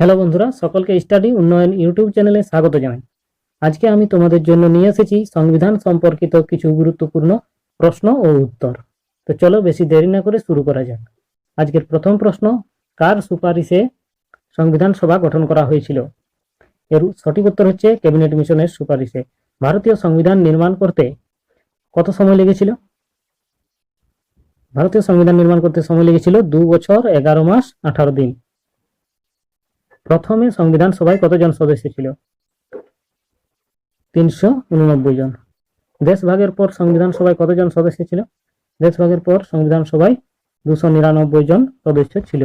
Hello বন্ধুরা, সকলকে study উন্নয়ন ইউটিউব চ্যানেলে স্বাগত জানাই। আজকে আমি তোমাদের জন্য নিয়ে এসেছি সংবিধান সম্পর্কিত কিছু গুরুত্বপূর্ণ প্রশ্ন ও উত্তর। তো চলো বেশি দেরি না করে শুরু করা যাক। আজকের প্রথম প্রশ্ন, কার সুপারিশে সংবিধান সভা গঠন করা হয়েছিল? এর সঠিক উত্তর হচ্ছে ক্যাবিনেট মিশনের সুপারিশে। ভারতীয় সংবিধান নির্মাণ করতে কত সময় লেগেছিল? ভারতীয় সংবিধান নির্মাণ করতে সময় লেগেছিল 2 বছর 11 মাস 18 দিন। প্রথমে সংবিধান সভায় কতজন সদস্য ছিল? 389 জন। দেশভাগের পর সংবিধান সভায় কতজন সদস্য ছিল? দেশভাগের পর সংবিধান সভায় 299 জন সদস্য ছিল।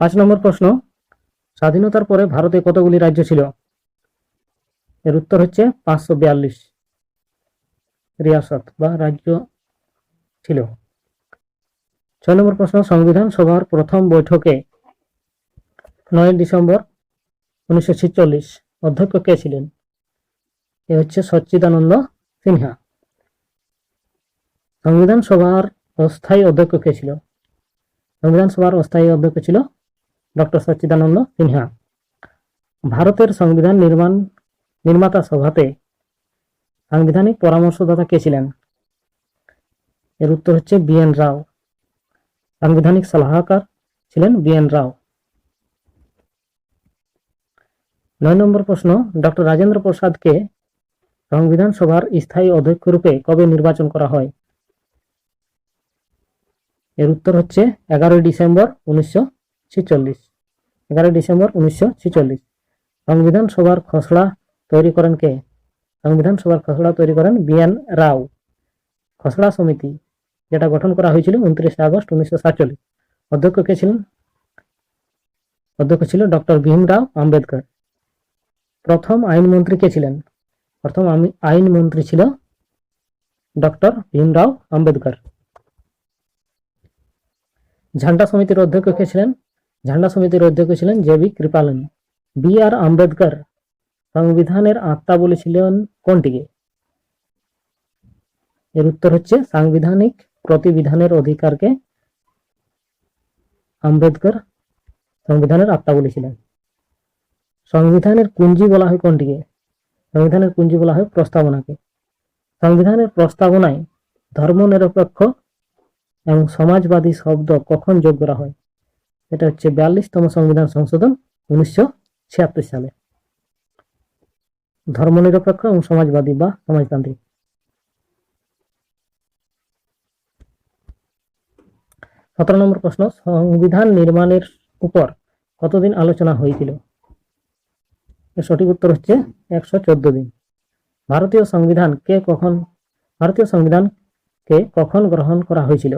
5 নম্বর প্রশ্ন, স্বাধীনতার পরে ভারতে কতগুলি রাজ্য ছিল? এর উত্তর হচ্ছে 542 রিয়াসত বা রাজ্য ছিল। 6 নম্বর প্রশ্ন, সংবিধান সভার প্রথম বৈঠকে 9 ডিসেম্বর 1946 অধ্যক্ষ কে ছিলেন? এ হচ্ছে সচ্চিদানন্দ সিনহা। সংবিধান সভার অস্থায়ী অধ্যক্ষ কে ছিল? সংবিধান সভার অস্থায়ী অধ্যক্ষ ছিল ডক্টর সচ্চিদানন্দ সিনহা। ভারতের সংবিধান নির্মাতা সভাতে সাংবিধানিক পরামর্শদাতা কে ছিলেন? এর উত্তর হচ্ছে বি.এন. রাও। সাংবিধানিক সলাহকার ছিলেন বি.এন. রাও। 9 নম্বর প্রশ্ন, ডক্টর রাজেন্দ্র প্রসাদকে সংবিধান সভার স্থায়ী অধ্যক্ষ রূপে কবে নির্বাচন করা হয়? এর উত্তর হচ্ছে 11 ডিসেম্বর 1946। 11 ডিসেম্বর 1946। সংবিধান সভার খসড়া তৈরি করেন কে? সংবিধান সভার খসড়া তৈরি করেন বি.এন. রাও। খসড়া সমিতি যেটা গঠন করা হয়েছিল 29 আগস্ট 1947। অধ্যক্ষ কে ছিলেন? অধ্যক্ষ ছিল ডক্টর ভীমরাও আম্বেদকর। প্রথম আইনমন্ত্রী কে ছিলেন? প্রথম আইনমন্ত্রী ছিল ডক্টর ভীমরাও আম্বেদকর। ঝান্ডা সমিতির অধ্যক্ষ কে ছিলেন? ঝান্ডা সমিতির অধ্যক্ষ ছিলেন জে.বি. কৃপালন। বি.আর. আম্বেদকর সংবিধানের আত্মা বলেছিলেন কোনটিকে? এর উত্তর হচ্ছে সাংবিধানিক প্রতিবিধানের অধিকারকে আম্বেদকর সংবিধানের আত্মা বলেছিলেন। সংবিধানের কুঞ্জি বলা হয় কোনটিকে? সংবিধানের কুঞ্জি বলা হয় প্রস্তাবনাকে। সংবিধানের প্রস্তাবনায় ধর্মনিরপেক্ষ এবং সমাজবাদী শব্দ কখন যোগ করা হয়? এটা হচ্ছে 42তম সংবিধান সংশোধন 1976 সালে। ধর্মনিরপেক্ষ এবং সমাজবাদী বা সমাজতান্ত্রিক। 17 নম্বর প্রশ্ন, সংবিধান নির্মাণের উপর কতদিন আলোচনা হয়েছিল? এর সঠিক উত্তর হচ্ছে 114 দিন। ভারতীয় সংবিধানকে কখন গ্রহণ করা হয়েছিল?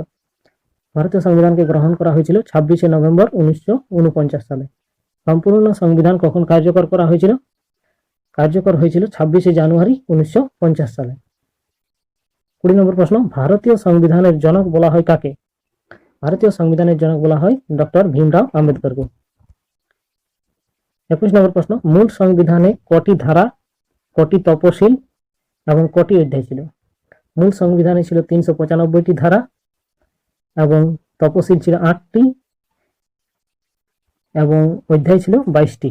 ভারতীয় সংবিধানকে গ্রহণ করা হয়েছিল 26 নভেম্বর 1949 সালে। সম্পূর্ণ সংবিধান কখন কার্যকর করা হয়েছিল? কার্যকর হয়েছিল 26 জানুয়ারি 1950 সালে। 20 নম্বর প্রশ্ন, ভারতীয় সংবিধানের জনক বলা হয় কাকে? ভারতীয় সংবিধানের জনক বলা হয় ডক্টর ভীমরাও আম্বেদকরকে। 21 নম্বর প্রশ্ন, মূল সংবিধানে কটি ধারা, কটি তপশিল এবং কটি অধ্যায় ছিল? মূল সংবিধানে ছিল 395টি ধারা এবং তপশিল ছিল 8টি এবং অধ্যায় ছিল 22টি।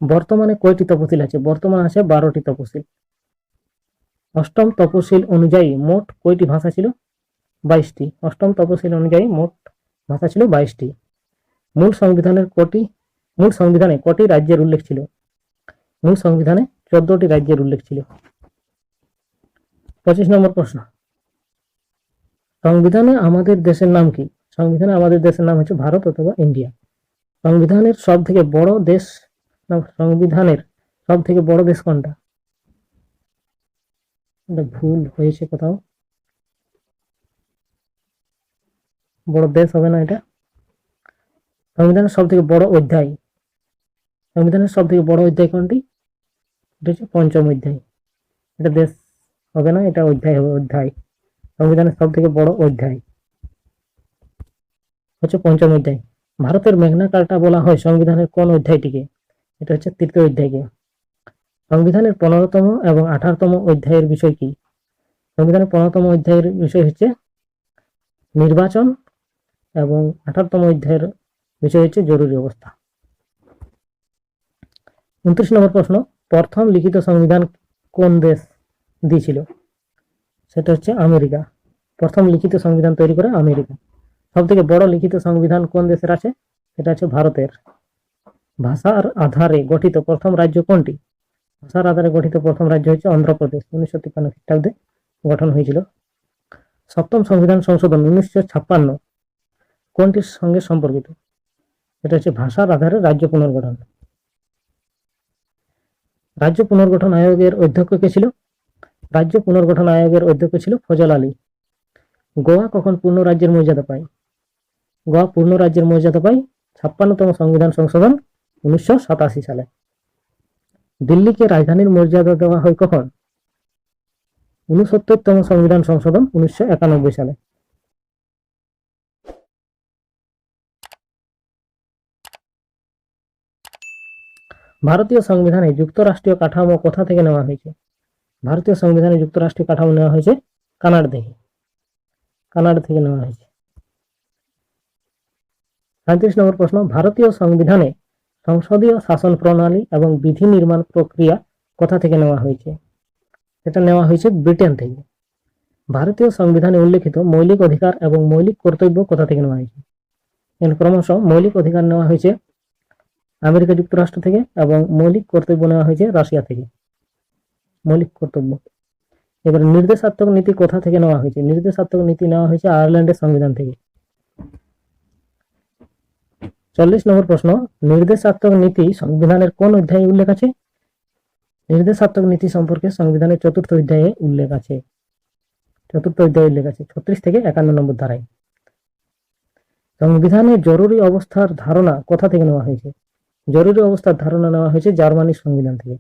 বর্তমানে কয়টি তপশিল আছে? বর্তমানে আছে 12টি তপশিল। অষ্টম তপশিল অনুযায়ী মোট কয়টি ভাষা ছিল? 22টি। অষ্টম তপশিল অনুযায়ী মোট ভাষা ছিল 22টি। মূল সংবিধানে কটি রাজ্যের উল্লেখ ছিল? মূল সংবিধানে 14টি রাজ্যের উল্লেখ ছিল। 25 নম্বর প্রশ্ন, সংবিধানে আমাদের দেশের নাম কি? সংবিধানে আমাদের দেশের নাম হচ্ছে ভারত অথবা ইন্ডিয়া। সংবিধানের সব থেকে বড় দেশ কোনটা? এটা ভুল হয়েছে কোথাও, বড় দেশ হবে না এটা। সংবিধানের সব থেকে বড় অধ্যায় কোনটি? এটা হচ্ছে পঞ্চম অধ্যায়। এটা দেশ হবে না, এটা অধ্যায় হবে। অধ্যায়, সংবিধানের সব থেকে বড় অধ্যায় হচ্ছে পঞ্চম অধ্যায়। ভারতের মেঘনা কার্টা বলা হয় সংবিধানের কোন অধ্যায়টিকে? এটা হচ্ছে 3য় অধ্যায়কে। সংবিধানের 15তম এবং 18তম অধ্যায়ের বিষয় কি? সংবিধানের 15তম অধ্যায়ের বিষয় হচ্ছে নির্বাচন এবং 18তম অধ্যায়ের বিষয় হচ্ছে জরুরি অবস্থা। 29 নম্বর প্রশ্ন, প্রথম লিখিত সংবিধান কোন দেশ দিয়েছিল? সেটা হচ্ছে আমেরিকা। প্রথম লিখিত সংবিধান তৈরি করে আমেরিকা। সব থেকে বড় লিখিত সংবিধান কোন দেশের আছে? সেটা হচ্ছে ভারতের। ভাষার আধারে গঠিত প্রথম রাজ্য কোনটি? ভাষার আধারে গঠিত প্রথম রাজ্য হচ্ছে অন্ধ্রপ্রদেশ। 1953 খ্রিস্টাব্দে গঠন হয়েছিল। সপ্তম সংবিধান সংশোধন 1956 কোনটির সঙ্গে সম্পর্কিত? এটা হচ্ছে ভাষার আধারে রাজ্য পুনর্গঠন। রাজ্য পুনর্গঠন আয়োগের অধ্যক্ষ কে ছিল? রাজ্য পুনর্গঠন আয়োগের অধ্যক্ষ ছিল ফজল আলী। গোয়া কখন পূর্ণ রাজ্যের মর্যাদা পায়? গোয়া পূর্ণ রাজ্যের মর্যাদা পায় 56তম সংবিধান সংশোধন 1987 সালে। দিল্লিকে রাজধানীর মর্যাদা দেওয়া হয় কখন? 69তম সংবিধান সংশোধন 1991 সালে। ভারতীয় সংবিধানে যুক্তরাষ্ট্রীয় কাঠামো কোথা থেকে নেওয়া হয়েছে? ভারতীয় সংবিধানে যুক্তরাষ্ট্রীয় কাঠামো নেওয়া হয়েছে কানাডা থেকে। কানাডা থেকে নেওয়া হয়েছে। 37 নম্বর প্রশ্ন, ভারতীয় সংবিধানে সংসদীয় শাসন প্রণালী এবং বিধি নির্মাণ প্রক্রিয়া কোথা থেকে নেওয়া হয়েছে? এটা নেওয়া হয়েছে ব্রিটেন থেকে। ভারতীয় সংবিধানে উল্লেখিত মৌলিক অধিকার এবং মৌলিক কর্তব্য কোথা থেকে নেওয়া হয়েছে? ক্রমশ মৌলিক অধিকার নেওয়া হয়েছে আমেরিকা যুক্তরাষ্ট্র থেকে এবং মৌলিক কর্তব্য নেওয়া হয়েছে রাশিয়া থেকে। মৌলিক কর্তব্য। এবার নির্দেশাত্মক নীতি কোথা থেকে নেওয়া হয়েছে? নির্দেশাত্মক নীতি নেওয়া হয়েছে আয়ারল্যান্ডের সংবিধান থেকে। 40 নম্বর প্রশ্ন, নির্দেশাত্মক নীতি সংবিধানের কোন অধ্যায়ে উল্লেখ আছে? নির্দেশাত্মক নীতি সম্পর্কে সংবিধানের 4র্থ অধ্যায়ে উল্লেখ আছে। 4র্থ অধ্যায়ে উল্লেখ আছে 36 থেকে 51 নম্বর ধারায়। সংবিধানে জরুরি অবস্থার ধারণা কোথা থেকে নেওয়া হয়েছে? জরুরি অবস্থার ধারণা নেওয়া হয়েছে জার্মানির সংবিধান থেকে।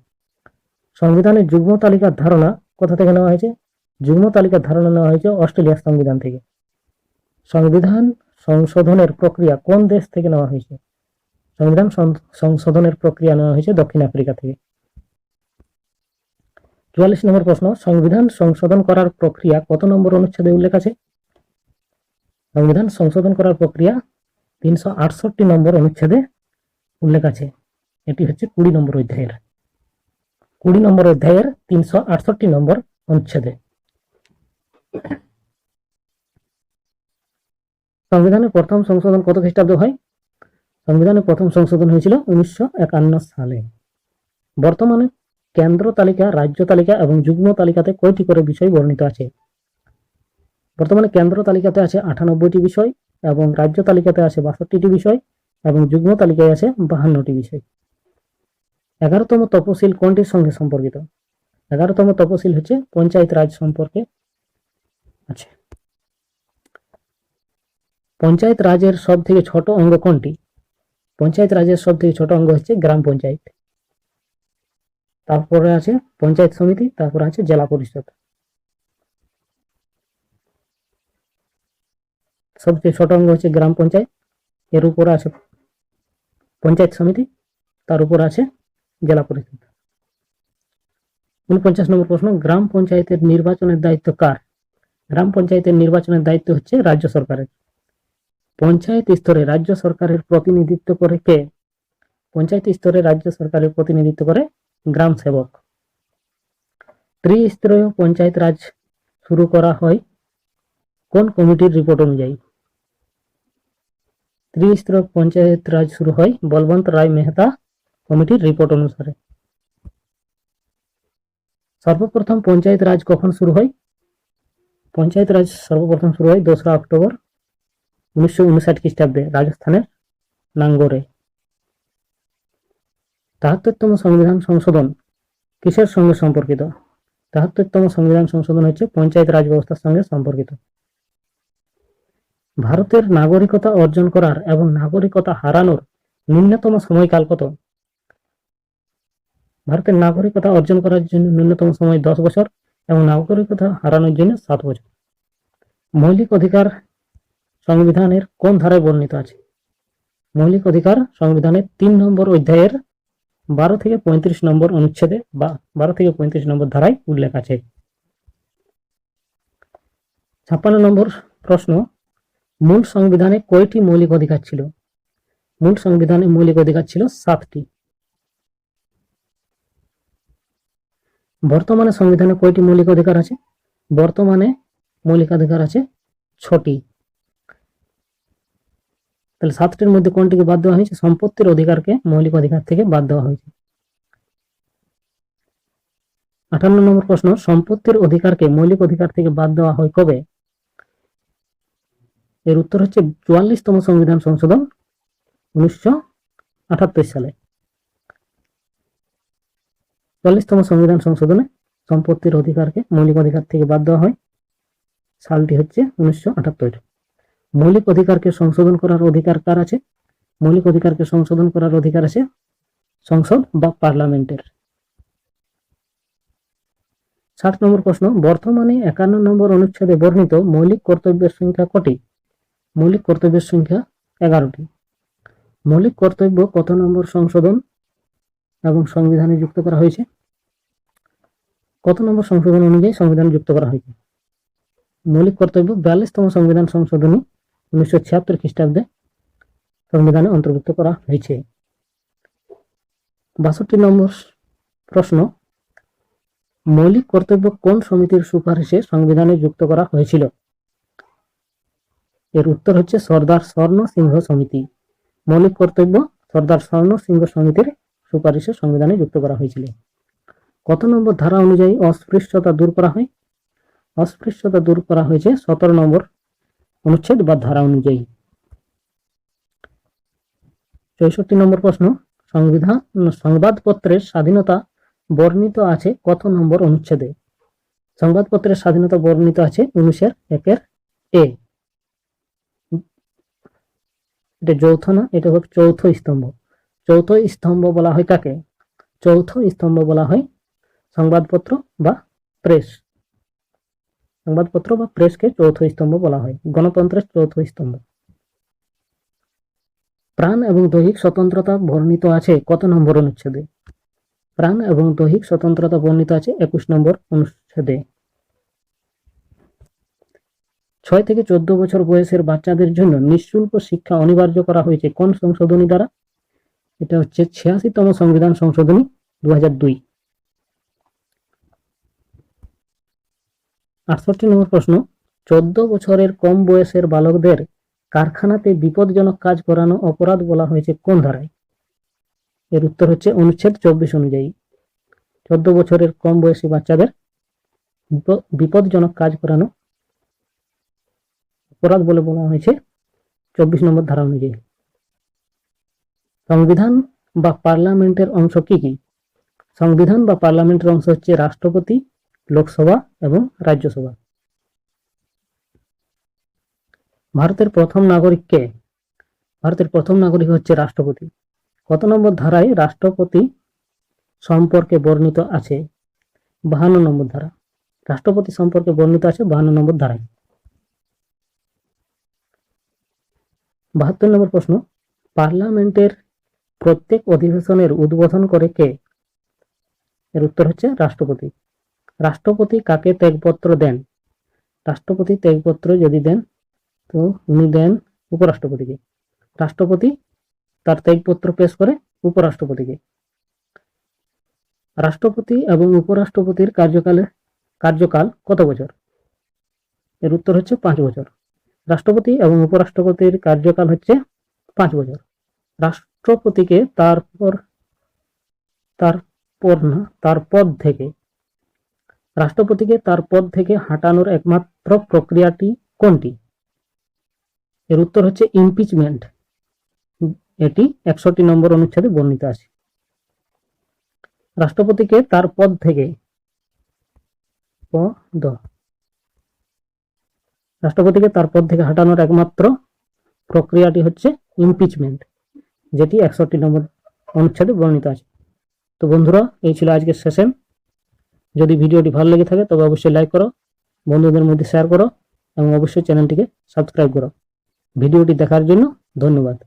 সংবিধানের যুগ্ম তালিকার ধারণা কোথা থেকে নেওয়া হয়েছে? যুগ্ম তালিকার ধারণা নেওয়া হয়েছে অস্ট্রেলিয়ার সংবিধান থেকে। সংবিধান সংশোধনের প্রক্রিয়া কোন দেশ থেকে নেওয়া হয়েছে? সংবিধান সংশোধনের প্রক্রিয়া নেওয়া হয়েছে দক্ষিণ আফ্রিকা থেকে। 44 নম্বর প্রশ্ন, সংবিধান সংশোধন করার প্রক্রিয়া কত নম্বর অনুচ্ছেদে উল্লেখ আছে? সংবিধান সংশোধন করার প্রক্রিয়া 368 নম্বর অনুচ্ছেদে উল্লেখ আছে। এটি হচ্ছে 20 নম্বর অধ্যায়ের 20 নম্বর অধ্যায়ের 368 নম্বর অনুচ্ছেদে। সংবিধানের প্রথম সংশোধন কত খ্রিস্টাব্দে হয়? সংবিধানের প্রথম সংশোধন হয়েছিল 1951 সালে। বর্তমানে কেন্দ্র তালিকা, রাজ্য তালিকা এবং যুগ্ম তালিকাতে কয়টি করে বিষয় বর্ণিত আছে? বর্তমানে কেন্দ্র তালিকাতে আছে 98টি বিষয় এবং রাজ্য তালিকাতে আছে 62টি বিষয় এবং যুগ্ম তালিকায় আছে 52টি বিষয়। 11তম তফসিল কোনটির সঙ্গে সম্পর্কিত? 11তম তফসিল হচ্ছে পঞ্চায়েত রাজ সম্পর্কে আছে। পঞ্চায়েত রাজের সব থেকে ছোট অঙ্গ কোনটি? পঞ্চায়েত রাজের সব থেকে ছোট অঙ্গ হচ্ছে গ্রাম পঞ্চায়েত। তারপরে আছে পঞ্চায়েত সমিতি, তারপরে আছে জেলা পরিষদ। সবচেয়ে ছোট অঙ্গ হচ্ছে গ্রাম পঞ্চায়েত, এর উপরে আছে পঞ্চায়েত সমিতি, তার উপর আছে জেলা পরিষদ। 49 নম্বর প্রশ্ন, গ্রাম পঞ্চায়েতের নির্বাচনের দায়িত্ব কার? গ্রাম পঞ্চায়েতের নির্বাচনের দায়িত্ব হচ্ছে রাজ্য সরকারের। পঞ্চায়েত স্তরে রাজ্য সরকারের প্রতিনিধিত্ব করে কে? পঞ্চায়েত স্তরে রাজ্য সরকারের প্রতিনিধিত্ব করে গ্রাম সেবক। ত্রিস্তরীয় পঞ্চায়েত রাজ শুরু করা হয় কোন কমিটির রিপোর্ট অনুযায়ী? ত্রিস্তরীয় পঞ্চায়েত রাজ শুরু হয় বলবন্ত রায় মেহতা কমিটির রিপোর্ট অনুসারে। সর্বপ্রথম পঞ্চায়েত রাজ কখন শুরু হয়? পঞ্চায়েত রাজ সর্বপ্রথম শুরু হয় 2রা অক্টোবর 1959 খ্রিস্টাব্দে রাজস্থানের নাঙ্গরে। 73তম সংবিধান সংশোধন কিসের সঙ্গে সম্পর্কিত? 73তম সংবিধান সংশোধন হচ্ছে পঞ্চায়েত রাজ ব্যবস্থার সঙ্গে সম্পর্কিত। ভারতের নাগরিকতা অর্জন করার এবং নাগরিকতা হারানোর ন্যূনতম সময়কাল কত? ভারতের নাগরিকতা অর্জন করার জন্য ন্যূনতম সময় 10 বছর এবং নাগরিকতা হারানোর জন্য 7 বছর। মৌলিক অধিকার সংবিধানের কোন ধারায় বর্ণিত আছে? মৌলিক অধিকার সংবিধানের 3 নম্বর অধ্যায়ের 12 থেকে 35 নম্বর অনুচ্ছেদে বা 12 থেকে 35 নম্বর ধারায় উল্লেখ আছে। 56 নম্বর প্রশ্ন, মূল সংবিধানে কয়টি মৌলিক অধিকার ছিল? মূল সংবিধানে মৌলিক অধিকার ছিল 7টি। বর্তমানে সংবিধানে কয়টি মৌলিক অধিকার আছে? বর্তমানে মৌলিক অধিকার আছে 6টি। তাহলে 7টির মধ্যে কোনটিকে বাদ দেওয়া হয়েছে? সম্পত্তির অধিকারকে মৌলিক অধিকার থেকে বাদ দেওয়া হয়েছে। 58 নম্বর প্রশ্ন, সম্পত্তির অধিকারকে মৌলিক অধিকার থেকে বাদ দেওয়া হয় কবে? এর উত্তর হচ্ছে 44তম সংবিধান সংশোধন 1978 সালে। 44তম সংবিধান সংশোধনে সম্পত্তির অধিকারকে মৌলিক অধিকার থেকে বাদ দেওয়া হয়। সালটি হচ্ছে 1978। মৌলিক অধিকারকে সংশোধন করার অধিকার কার আছে? মৌলিক অধিকারকে সংশোধন করার অধিকার আছে সংসদ বা পার্লামেন্টের। 60 নম্বর প্রশ্ন, বর্তমানে 51 নম্বর অনুচ্ছেদে বর্ণিত মৌলিক কর্তব্যের সংখ্যা কটি? মৌলিক কর্তব্যের সংখ্যা 11টি। মৌলিক কর্তব্য কত নম্বর সংশোধন এবং সংবিধানে যুক্ত করা হয়েছে? কত নম্বর সংশোধন অনুযায়ী সংবিধানে যুক্ত করা হয়েছে? মৌলিক কর্তব্য 42তম সংবিধান সংশোধনী 1976 খ্রিস্টাব্দে সংবিধানে অন্তর্ভুক্ত করা হয়েছে। 62 নম্বর প্রশ্ন, মৌলিক কর্তব্য কোন সমিতির সুপারিশে সংবিধানে যুক্ত করা হয়েছিল? এর উত্তর হচ্ছে সর্দার স্বর্ণ সিংহ সমিতি। মৌলিক কর্তব্য সর্দার স্বর্ণ সিংহ সমিতির সুপারিশে সংবিধানে যুক্ত করা হয়েছিল। কত নম্বর ধারা অনুযায়ী অস্পৃশ্যতা দূর করা হয়? অস্পৃশ্যতা দূর করা হয়েছে 17 নম্বর অনুচ্ছেদ বা ধারা অনুযায়ী। 64 নম্বর প্রশ্ন, সংবাদপত্রের স্বাধীনতা বর্ণিত আছে কত নম্বর অনুচ্ছেদে? সংবাদপত্রের স্বাধীনতা বর্ণিত আছে 19-1 এ। এটা যৌথ না, এটা হচ্ছে চৌথ স্তম্ভ। চৌথ স্তম্ভ বলা হয় কাকে? চৌথ স্তম্ভ বলা হয় সংবাদপত্র বা প্রেস। সংবাদপত্র বা প্রেসকে চৌথ স্তম্ভ বলা হয়, গণতন্ত্রের চৌথ স্তম্ভ। প্রাণ এবং দৈহিক স্বতন্ত্রতা বর্ণিত আছে কত নম্বর অনুচ্ছেদে? প্রাণ এবং দৈহিক স্বতন্ত্রতা বর্ণিত আছে 21 নম্বর অনুচ্ছেদে। 6 থেকে 14 বছর বয়সের বাচ্চাদের জন্য নিঃশুল্ক শিক্ষা অনিবার্য করা হয়েছে কোন সংশোধনী দ্বারা? এটা হচ্ছে 86তম সংবিধান সংশোধনী 2002। 68 নম্বর প্রশ্ন, 14 বছরের কম বয়সের বালকদের কারখানাতে বিপজ্জনক কাজ করানো অপরাধ বলা হয়েছে কোন ধারায়? এর উত্তর হচ্ছে অনুচ্ছেদ 24 অনুযায়ী। 14 বছরের কম বয়সী বাচ্চাদের বিপজ্জনক কাজ করানো অপরাধ বলে বলা হয়েছে 24 নম্বর ধারা অনুযায়ী। সংবিধান বা পার্লামেন্টের অংশ কি কি? সংবিধান বা পার্লামেন্টের অংশ হচ্ছে রাষ্ট্রপতি, লোকসভা এবং রাজ্যসভা। ভারতের প্রথম নাগরিক কে? ভারতের প্রথম নাগরিক হচ্ছে রাষ্ট্রপতি। কত নম্বর ধারায় রাষ্ট্রপতি সম্পর্কে বর্ণিত আছে? 52 নম্বর ধারা। রাষ্ট্রপতি সম্পর্কে বর্ণিত আছে 52 নম্বর ধারায়। 72 নম্বর প্রশ্ন, পার্লামেন্টের প্রত্যেক অধিবেশনের উদ্বোধন করে কে? এর উত্তর হচ্ছে রাষ্ট্রপতি। রাষ্ট্রপতি কাকে ত্যাগপত্র দেন? রাষ্ট্রপতি ত্যাগপত্র যদি দেন তো উনি দেন উপরাষ্ট্রপতিকে। রাষ্ট্রপতি তার ত্যাগপত্র পেশ করে উপরাষ্ট্রপতিকে। রাষ্ট্রপতি এবং উপরাষ্ট্রপতির কার্যকাল কত বছর? এর উত্তর হচ্ছে 5 বছর। রাষ্ট্রপতি এবং উপরাষ্ট্রপতির কার্যকাল হচ্ছে 5 বছর। রাষ্ট্রপতিকে তার পদ থেকে হাঁটানোর একমাত্র প্রক্রিয়াটি কোনটি? এর উত্তর হচ্ছে ইমপিচমেন্ট। এটি 61 নম্বর অনুচ্ছেদে বর্ণিত আছে। রাষ্ট্রপতিকে তার পদ থেকে হাঁটানোর একমাত্র প্রক্রিয়াটি হচ্ছে ইমপিচমেন্ট, যেটি 61 নম্বর অনুচ্ছেদে বর্ণিত আছে। তো বন্ধুরা, এই ছিল আজকের সেশন। যদি ভিডিওটি ভালো লেগে থাকে তবে অবশ্যই লাইক করো, বন্ধুদের মধ্যে শেয়ার করো এবং অবশ্যই চ্যানেলটিকে সাবস্ক্রাইব করো। ভিডিওটি দেখার জন্য ধন্যবাদ।